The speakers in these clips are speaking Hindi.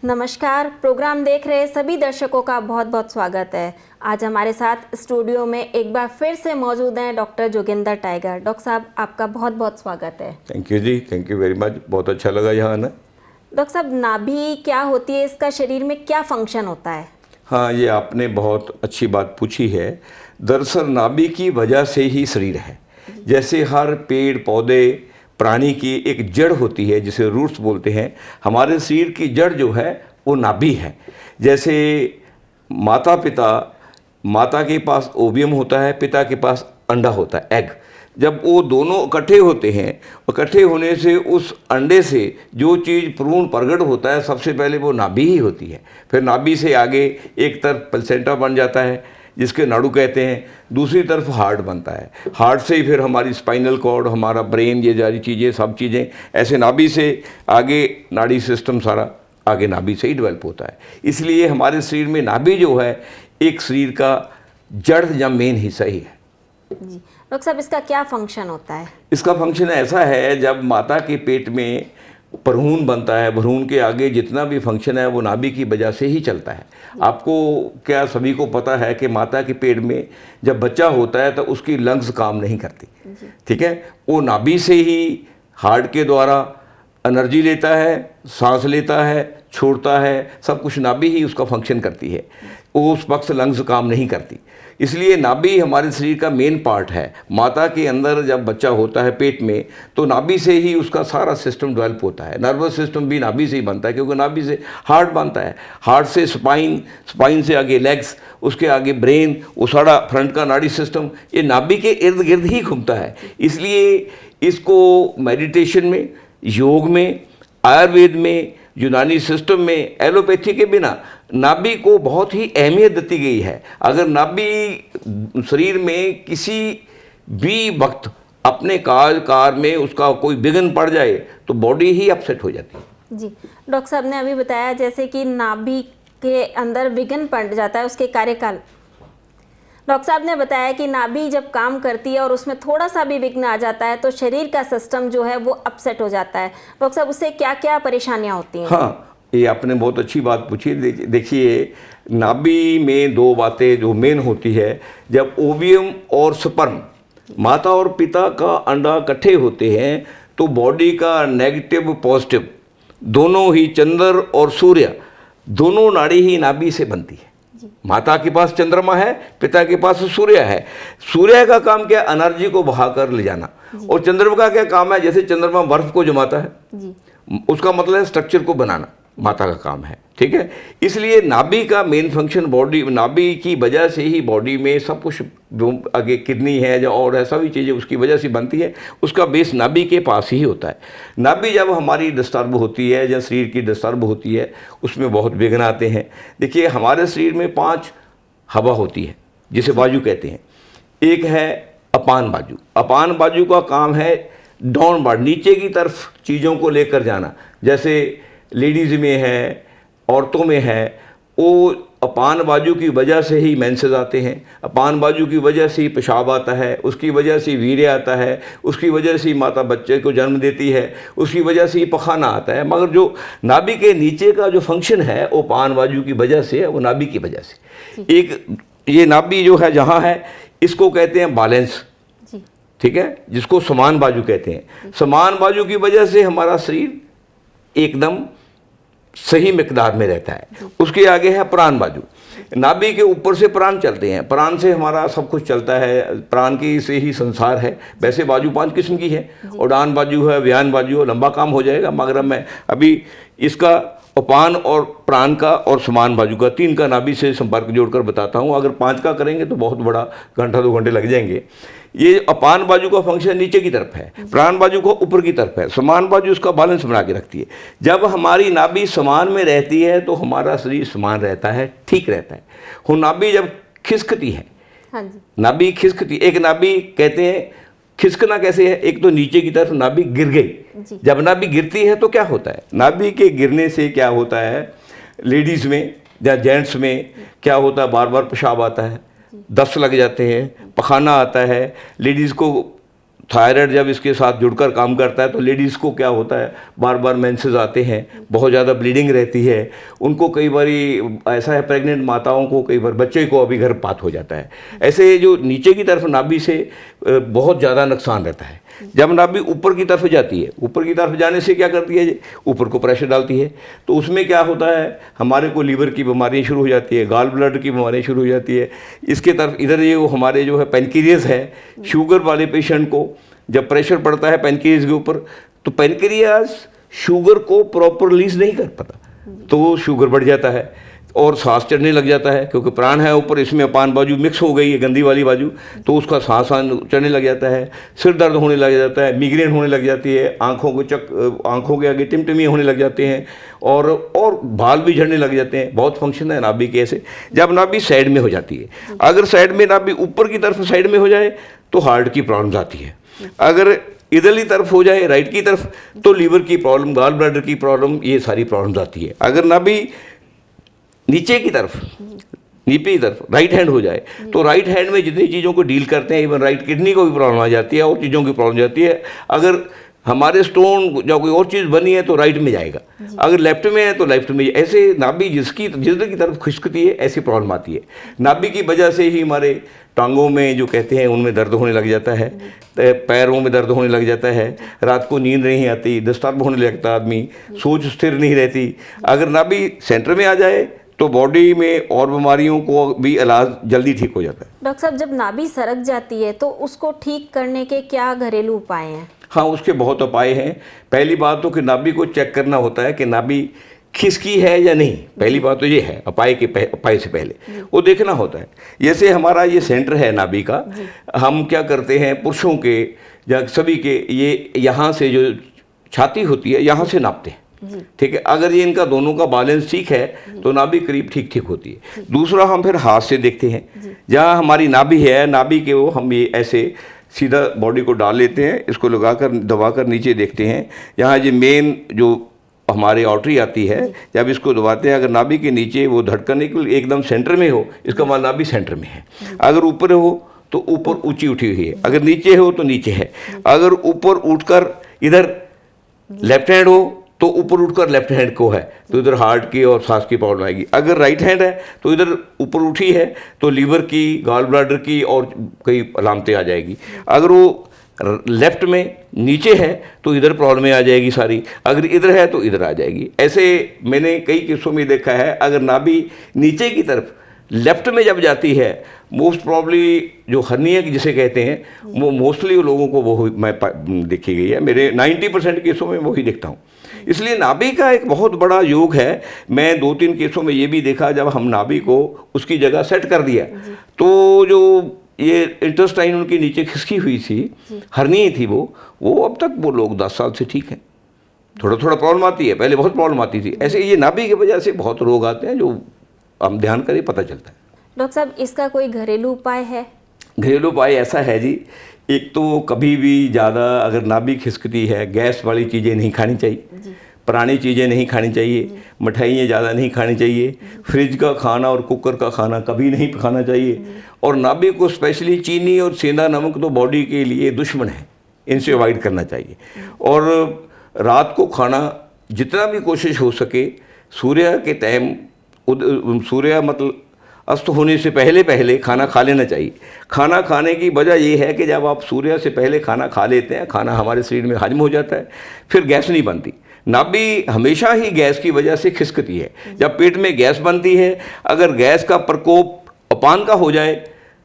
नमस्कार, प्रोग्राम देख रहे सभी दर्शकों का बहुत बहुत स्वागत है। आज हमारे साथ स्टूडियो में एक बार फिर से मौजूद हैं डॉक्टर जोगिंदर टाइगर। डॉक्टर साहब, आपका बहुत बहुत स्वागत है। थैंक यू जी, थैंक यू वेरी मच। बहुत अच्छा लगा यहाँ आना। डॉक्टर साहब, नाभि क्या होती है, इसका शरीर में क्या फंक्शन होता है? हाँ, ये आपने बहुत अच्छी बात पूछी है। दरअसल नाभि की वजह से ही शरीर है। जैसे हर पेड़ पौधे प्राणी की एक जड़ होती है जिसे रूट्स बोलते हैं, हमारे शरीर की जड़ जो है वो नाभि है। जैसे माता के पास ओवियम होता है, पिता के पास अंडा होता है, एग। जब वो दोनों इकट्ठे होते हैं, इकट्ठे होने से उस अंडे से जो चीज़ भ्रूण प्रकट होता है सबसे पहले वो नाभि ही होती है। फिर नाभि से आगे एक तरफ प्लेसेंटा बन जाता है जिसके नाड़ू कहते हैं, दूसरी तरफ हार्ट बनता है। हार्ट से ही फिर हमारी स्पाइनल कॉर्ड, हमारा ब्रेन, ये सारी चीज़ें, सब चीज़ें ऐसे नाभि से आगे नाड़ी सिस्टम सारा आगे नाभि से ही डेवलप होता है। इसलिए हमारे शरीर में नाभि जो है एक शरीर का जड़ या मेन हिस्सा ही है। जी डॉक्टर साहब, इसका क्या फंक्शन होता है? इसका फंक्शन ऐसा है, जब माता के पेट में भ्रूण बनता है, भ्रूण के आगे जितना भी फंक्शन है वो नाभि की वजह से ही चलता है। आपको क्या सभी को पता है कि माता के पेट में जब बच्चा होता है तो उसकी लंग्स काम नहीं करती, ठीक है। वो नाभि से ही हार्ट के द्वारा एनर्जी लेता है, सांस लेता है, छोड़ता है, सब कुछ नाभि ही उसका फंक्शन करती है। उस वक्त लंग्स काम नहीं करती। इसलिए नाभि हमारे शरीर का मेन पार्ट है। माता के अंदर जब बच्चा होता है पेट में तो नाभि से ही उसका सारा सिस्टम डेवलप होता है। नर्वस सिस्टम भी नाभि से ही बनता है, क्योंकि नाभि से हार्ट बनता है, हार्ट से स्पाइन से आगे लेग्स, उसके आगे ब्रेन, वो सारा फ्रंट का नाड़ी सिस्टम ये नाभि के इर्द गिर्द ही घूमता है। इसलिए इसको मेडिटेशन में, योग में, आयुर्वेद में, यूनानी सिस्टम में, एलोपैथी के बिना नाभि को बहुत ही अहमियत दी गई है। अगर नाभि शरीर में किसी भी वक्त अपने कार में उसका कोई विघ्न पड़ जाए तो बॉडी ही अपसेट हो जाती है। जी डॉक्टर साहब ने अभी बताया जैसे कि नाभि के अंदर विघ्न पड़ जाता है, उसके कार्यकाल। डॉक्टर साहब ने बताया कि नाभि जब काम करती है और उसमें थोड़ा सा भी विघ्न आ जाता है तो शरीर का सिस्टम जो है वो अपसेट हो जाता है। डॉक्टर साहब, उससे क्या क्या परेशानियां होती हैं? हाँ, ये आपने बहुत अच्छी बात पूछी। देखिए, नाभि में दो बातें जो मेन होती है। जब ओवियम और स्पर्म, माता और पिता का अंडा इकट्ठे होते हैं तो बॉडी का नेगेटिव पॉजिटिव दोनों ही, चंद्र और सूर्य दोनों नाड़ी ही नाभि से बनती है। माता के पास चंद्रमा है, पिता के पास सूर्य है। सूर्य का काम क्या, एनर्जी को बहाकर ले जाना, और चंद्रमा का क्या काम है, जैसे चंद्रमा बर्फ को जमाता है, उसका मतलब है स्ट्रक्चर को बनाना, माता का काम है, ठीक है। इसलिए नाभि का मेन फंक्शन, बॉडी, नाभि की वजह से ही बॉडी में सब कुछ, जो आगे किडनी है जो और है, सभी चीज़ें उसकी वजह से बनती है। उसका बेस नाभि के पास ही होता है। नाभि जब हमारी डिस्टर्ब होती है, जब शरीर की डिस्टर्ब होती है, उसमें बहुत विघ्न आते हैं। देखिए, हमारे शरीर में 5 हवा होती है जिसे बाजू कहते हैं। एक है अपान बाजू। अपान बाजू का काम है डाउनवर्ड, नीचे की तरफ चीज़ों को लेकर जाना। जैसे लेडीज़ में है, औरतों में है, वो अपान बाजू की वजह से ही मेंसेस आते हैं, अपान बाजू की वजह से ही पेशाब आता है, उसकी वजह से वीर्य आता है, उसकी वजह से ही माता बच्चे को जन्म देती है, उसकी वजह से ही पखाना आता है। मगर जो नाभि के नीचे का जो फंक्शन है वो अपान बाजू की वजह से है, वो नाभि की वजह से। एक ये नाभि जो है जहाँ है, इसको कहते हैं बैलेंस, ठीक है, जिसको समान बाजू कहते हैं। समान बाजू की वजह से हमारा शरीर एकदम सही मिकदार में रहता है। उसके आगे है प्राण बाजू। नाभि के ऊपर से प्राण चलते हैं, प्राण से हमारा सब कुछ चलता है, प्राण की से ही संसार है। वैसे बाजू 5 किस्म की है, उड़ान बाजू है, व्यान बाजू है, लंबा काम हो जाएगा, मगर मैं अभी इसका अपान और प्राण का और समान बाजू का 3 का नाभि से संपर्क जोड़कर बताता हूँ। अगर 5 का करेंगे तो बहुत बड़ा घंटा 2 घंटे लग जाएंगे। ये अपान बाजू का फंक्शन नीचे की तरफ है, प्राण बाजू को ऊपर की तरफ है, समान बाजू उसका बैलेंस बना के रखती है। जब हमारी नाभि समान में रहती है तो हमारा शरीर समान रहता है, ठीक रहता है। नाभि जब खिसकती है, नाभि खिसकती, एक नाभि कहते हैं खिसकना कैसे है, एक तो नीचे की तरफ नाभि गिर गई। जब नाभि गिरती है तो क्या होता है, नाभि के गिरने से क्या होता है, लेडीज़ में या जेंट्स में क्या होता है, बार बार पेशाब आता है, दस्त लग जाते हैं, पखाना आता है, लेडीज़ को थायराइड जब इसके साथ जुड़कर काम करता है तो लेडीज़ को क्या होता है, बार बार मेंसेस आते हैं, बहुत ज़्यादा ब्लीडिंग रहती है, उनको कई बार ऐसा है, प्रेग्नेंट माताओं को कई बार बच्चे को अभी गर्भपात हो जाता है। ऐसे जो नीचे की तरफ नाभि से बहुत ज़्यादा नुकसान रहता है। जब नाभि ऊपर की तरफ जाती है, ऊपर की तरफ जाने से क्या करती है, ऊपर को प्रेशर डालती है, तो उसमें क्या होता है, हमारे को लीवर की बीमारियाँ शुरू हो जाती है, गाल ब्लडर की बीमारियाँ शुरू हो जाती है। इसके तरफ इधर ये हमारे जो है पेनक्रियास है, शुगर वाले पेशेंट को जब प्रेशर पड़ता है पेनक्रियास के ऊपर, तो पेनक्रियास शुगर को प्रॉपर रिलीज नहीं कर पाता, तो शुगर बढ़ जाता है और सांस चढ़ने लग जाता है, क्योंकि प्राण है ऊपर, इसमें अपान बाजू मिक्स हो गई है, गंदी वाली बाजू, तो उसका सांस चढ़ने लग जाता है, सिर दर्द होने लग जाता है, मिग्रेन होने लग जाती है, आंखों के आगे टिमटिमी होने लग जाते हैं, और बाल भी झड़ने लग जाते हैं। बहुत फंक्शन है नाभि के ऐसे। जब नाभि साइड में हो जाती है, अगर साइड में नाभि ऊपर की तरफ साइड में हो जाए तो हार्ट की प्रॉब्लम्स आती है। अगर इधरली तरफ हो जाए, राइट की तरफ, तो लीवर की प्रॉब्लम, गाल ब्लैडर की प्रॉब्लम, ये सारी प्रॉब्लम्स आती है। अगर नाभि नीचे की तरफ, नीचे की तरफ राइट हैंड हो जाए, तो राइट हैंड में जितनी चीज़ों को डील करते हैं, इवन राइट किडनी को भी प्रॉब्लम आ जाती है, और चीज़ों की प्रॉब्लम जाती है। अगर हमारे स्टोन या कोई और चीज़ बनी है तो राइट में जाएगा, अगर लेफ्ट में है तो लेफ्ट में। ऐसे नाभि जिधर की तरफ खिसकती है, ऐसी प्रॉब्लम आती है। नाभि की वजह से ही हमारे टांगों में जो कहते हैं उनमें दर्द होने लग जाता है, पैरों में दर्द होने लग जाता है, रात को नींद नहीं आती, डिस्टर्ब होने लगता आदमी, सोच स्थिर नहीं रहती। अगर नाभि सेंटर में आ जाए तो बॉडी में और बीमारियों को भी इलाज जल्दी ठीक हो जाता है। डॉक्टर साहब, जब नाभि सरक जाती है तो उसको ठीक करने के क्या घरेलू उपाय हैं? हाँ, उसके बहुत उपाय हैं। पहली बात तो कि नाभि को चेक करना होता है कि नाभि खिसकी है या नहीं। पहली बात तो ये है, उपाय से पहले वो देखना होता है। जैसे हमारा ये सेंटर है नाभि का, हम क्या करते हैं, पुरुषों के या सभी के, ये यहाँ से जो छाती होती है यहाँ से नापते हैं, ठीक है। अगर ये इनका दोनों का बैलेंस ठीक है तो नाभि करीब ठीक होती है। दूसरा, हम फिर हाथ से देखते हैं, जहाँ हमारी नाभि है, नाभि के वो हम ये ऐसे सीधा बॉडी को डाल लेते हैं, इसको लगाकर दबाकर नीचे देखते हैं, यहाँ ये मेन जो हमारे आर्टरी आती है, जब इसको दबाते हैं, अगर नाभि के नीचे वो धड़कन एकदम सेंटर में हो, इसका मतलब नाभि सेंटर में है। अगर ऊपर हो तो ऊपर ऊंची उठी हुई है, अगर नीचे हो तो नीचे है। अगर ऊपर उठकर इधर लेफ्ट हैंड हो तो ऊपर उठकर लेफ्ट हैंड को है तो इधर हार्ट की और सांस की प्रॉब्लम आएगी। अगर राइट हैंड है तो इधर ऊपर उठी है तो लीवर की, गाल ब्लैडर की और कई अलामतें आ जाएगी। अगर वो लेफ्ट में नीचे है तो इधर प्रॉब्लमें आ जाएगी सारी, अगर इधर है तो इधर आ जाएगी। ऐसे मैंने कई केसों में देखा है। अगर नाभि नीचे की तरफ लेफ्ट में जब जाती है, मोस्ट प्रॉब्ली जो हर्निया की जिसे कहते हैं, वो मोस्टली लोगों को वो मैं देखी गई है, मेरे 90% केसों में वही देखता हूँ। इसलिए नाभि का एक बहुत बड़ा योग है। मैं 2-3 केसों में ये भी देखा, जब हम नाभि को उसकी जगह सेट कर दिया तो जो ये इंटेस्टाइन उनकी नीचे खिसकी हुई थी, हर्निया थी, वो अब तक वो लोग 10 साल से ठीक हैं। थोड़ा प्रॉब्लम आती है, पहले बहुत प्रॉब्लम आती थी। ऐसे ये नाभि की वजह से बहुत रोग आते हैं, जो हम ध्यान करें पता चलता है। डॉक्टर साहब, इसका कोई घरेलू उपाय है? घरेलू उपाय ऐसा है जी, एक तो कभी भी ज़्यादा अगर नाभि खिसकती है, गैस वाली चीज़ें नहीं खानी चाहिए, पुरानी चीज़ें नहीं खानी चाहिए, मिठाइयाँ ज़्यादा नहीं खानी चाहिए, फ्रिज का खाना और कुकर का खाना कभी नहीं खाना चाहिए, और नाभि को स्पेशली चीनी और सेंधा नमक तो बॉडी के लिए दुश्मन है, इनसे अवॉइड करना चाहिए। और रात को खाना जितना भी कोशिश हो सके सूर्य के टाइम, सूर्य मतलब अस्त होने से पहले खाना खा लेना चाहिए। खाना खाने की वजह ये है कि जब आप सूर्य से पहले खाना खा लेते हैं, खाना हमारे शरीर में हजम हो जाता है, फिर गैस नहीं बनती। नाभि हमेशा ही गैस की वजह से खिसकती है। जब पेट में गैस बनती है, अगर गैस का प्रकोप अपान का हो जाए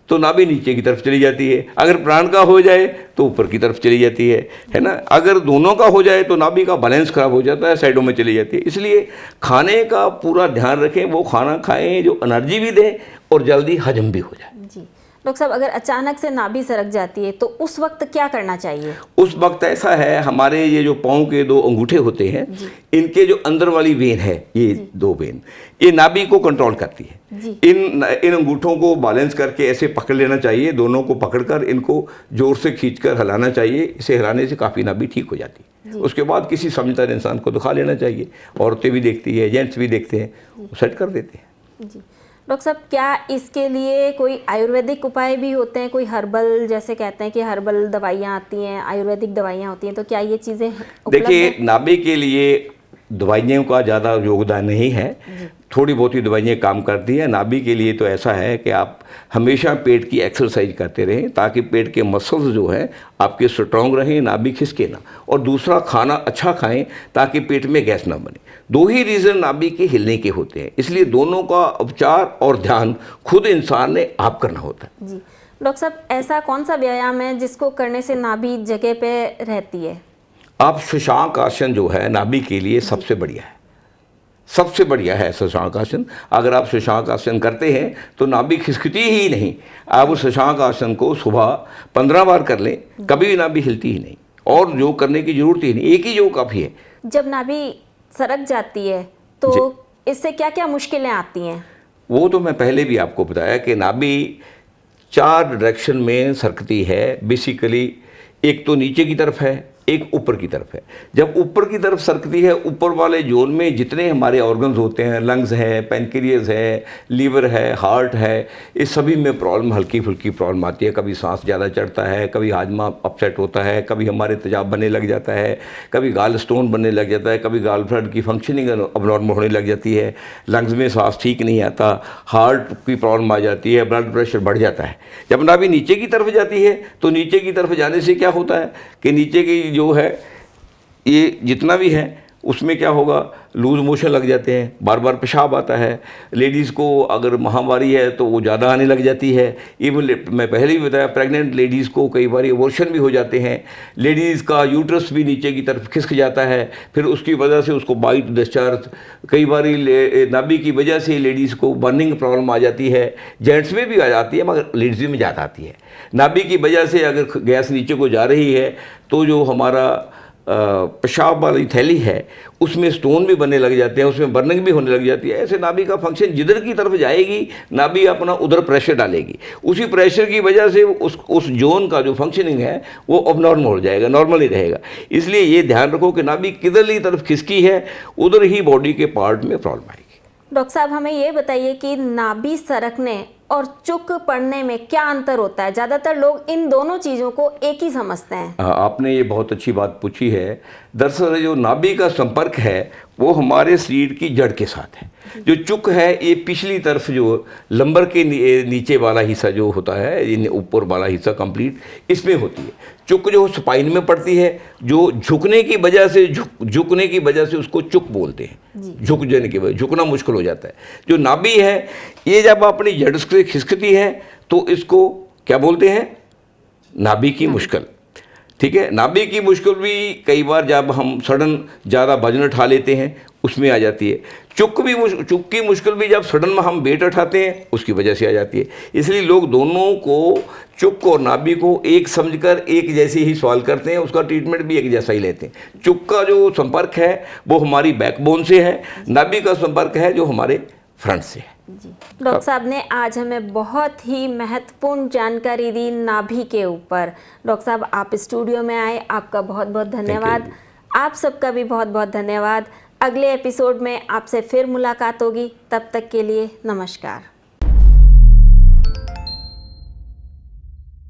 तो नाभि नीचे की तरफ चली जाती है, अगर प्राण का हो जाए तो ऊपर की तरफ चली जाती है ना। अगर दोनों का हो जाए तो नाभि का बैलेंस खराब हो जाता है, साइडों में चली जाती है। इसलिए खाने का पूरा ध्यान रखें, वो खाना खाएं जो एनर्जी भी दे और जल्दी हजम भी हो जाए। जी डॉक्टर साहब, अगर अचानक से नाभि सरक जाती है तो उस वक्त क्या करना चाहिए? उस वक्त ऐसा है, हमारे ये जो पाँव के 2 अंगूठे होते हैं, इनके जो अंदर वाली वेन है, ये 2 वेन, ये नाभि को कंट्रोल करती है। इन अंगूठों को बैलेंस करके ऐसे पकड़ लेना चाहिए, दोनों को पकड़कर इनको जोर से खींचकर हिलाना चाहिए। इसे हिलाने से काफ़ी नाभि ठीक हो जाती है। उसके बाद किसी समझदार इंसान को दिखा लेना चाहिए। औरतें भी देखती है, जेंट्स भी देखते हैं, वो सेट कर देते हैं। जी डॉक्टर साहब, क्या इसके लिए कोई आयुर्वेदिक उपाय भी होते हैं? कोई हर्बल, जैसे कहते हैं कि हर्बल दवाइयाँ आती हैं, आयुर्वेदिक दवाइयाँ होती हैं, तो क्या ये चीज़ें उपलब्ध देखिए, हैं? नाभि के लिए दवाइयों का ज़्यादा योगदान नहीं है, थोड़ी बहुत ही दवाइयाँ काम करती हैं। नाभि के लिए तो ऐसा है कि आप हमेशा पेट की एक्सरसाइज करते रहें ताकि पेट के मसल्स जो हैं आपके स्ट्रॉन्ग रहें, नाभि खिसके ना। और दूसरा, खाना अच्छा खाएं ताकि पेट में गैस ना बने। दो ही रीज़न नाभि के हिलने के होते हैं, इसलिए दोनों का उपचार और ध्यान खुद इंसान ने आप करना होता है। जी डॉक्टर साहब, ऐसा कौन सा व्यायाम है जिसको करने से नाभि जगह पे रहती है? आप शशांक आसन जो है नाभि के लिए सबसे बढ़िया है, सबसे बढ़िया है शशांक आसन। अगर आप शशांक आसन करते हैं तो नाभि खिसकती ही नहीं। आप उस शशांक आसन को सुबह 15 बार कर लें, कभी भी नाभि हिलती ही नहीं, और योग करने की जरूरत ही नहीं, एक ही योग काफ़ी है। जब नाभि सरक जाती है तो इससे क्या क्या मुश्किलें आती हैं? वो तो मैं पहले भी आपको बताया कि नाभि 4 डायरेक्शन में सरकती है बेसिकली। एक तो नीचे की तरफ है, एक ऊपर की तरफ है। जब ऊपर की तरफ सरकती है, ऊपर वाले जोन में जितने हमारे ऑर्गन्स होते हैं, लंग्स है, पेनक्रियाज है, लीवर है, हार्ट है, इस सभी में प्रॉब्लम, हल्की फुल्की प्रॉब्लम आती है। कभी सांस ज़्यादा चढ़ता है, कभी हाजमा अपसेट होता है, कभी हमारे तेजाब बनने लग जाता है, कभी गाल स्टोन बनने लग जाता है, कभी गाल ब्लड की फंक्शनिंग अबनॉर्मल होने लग जाती है, लंग्स में सांस ठीक नहीं आता, हार्ट की प्रॉब्लम आ जाती है, ब्लड प्रेशर बढ़ जाता है। जब नाभि नीचे की तरफ जाती है तो नीचे की तरफ जाने से क्या होता है कि नीचे की जो है ये जितना भी है उसमें क्या होगा, लूज मोशन लग जाते हैं, बार बार पेशाब आता है। लेडीज़ को अगर महामारी है तो वो ज़्यादा आने लग जाती है। इवन मैं पहले भी बताया, प्रेग्नेंट लेडीज़ को कई बार अबॉर्शन भी हो जाते हैं। लेडीज़ का यूट्रस भी नीचे की तरफ खिसक जाता है, फिर उसकी वजह से उसको बाइट डिस्चार्ज, कई बार नाभि की वजह से लेडीज़ को बर्निंग प्रॉब्लम आ जाती है। जेंट्स में भी आ जाती है मगर लेडीज़ में ज़्यादा आती है। नाभि की वजह से अगर गैस नीचे को जा रही है तो जो हमारा पेशाब वाली थैली है उसमें स्टोन भी बनने लग जाते हैं, उसमें बर्निंग भी होने लग जाती है। ऐसे नाभि का फंक्शन जिधर की तरफ जाएगी नाभि अपना उधर प्रेशर डालेगी, उसी प्रेशर की वजह से उस जोन का जो फंक्शनिंग है वो अबनॉर्मल हो जाएगा, नॉर्मल ही रहेगा। इसलिए ये ध्यान रखो कि नाभि किधरली तरफ खिसकी है उधर ही बॉडी के पार्ट में प्रॉब्लम आएगी। डॉक्टर साहब, हमें ये बताइए कि नाभि सरकने और चुक पड़ने में क्या अंतर होता है? ज़्यादातर लोग इन दोनों चीज़ों को एक ही समझते हैं। आपने ये बहुत अच्छी बात पूछी है। दरअसल जो नाभि का संपर्क है वो हमारे शरीर की जड़ के साथ है। जो चुक है ये पिछली तरफ जो लंबर के नीचे वाला हिस्सा जो होता है, ऊपर वाला हिस्सा कंप्लीट इसमें होती है। चुक जो स्पाइन में पड़ती है, जो झुकने की वजह से झुकने की वजह से उसको चुक बोलते हैं। झुक जाने की वजह झुकना मुश्किल हो जाता है। जो नाभि है ये जब अपनी जड़ से खिसकती है तो इसको क्या बोलते हैं, नाभि की मुश्किल। ठीक है, नाभि की मुश्किल भी कई बार जब हम सडन ज़्यादा वजन उठा लेते हैं उसमें आ जाती है। चुक की मुश्किल भी जब सडन में हम वेट उठाते हैं उसकी वजह से आ जाती है। इसलिए लोग दोनों को, चुक और नाभि को एक समझकर एक जैसे ही सवाल करते हैं, उसका ट्रीटमेंट भी एक जैसा ही लेते हैं। चुक का जो संपर्क है वो हमारी बैकबोन से है, नाभि का संपर्क है जो हमारे फ्रंट से है। जी डॉक्टर साहब ने आज हमें बहुत ही महत्वपूर्ण जानकारी दी नाभि के ऊपर। डॉक्टर साहब, आप स्टूडियो में आए, आपका बहुत बहुत धन्यवाद। आप सबका भी बहुत बहुत धन्यवाद। अगले एपिसोड में आपसे फिर मुलाकात होगी, तब तक के लिए नमस्कार।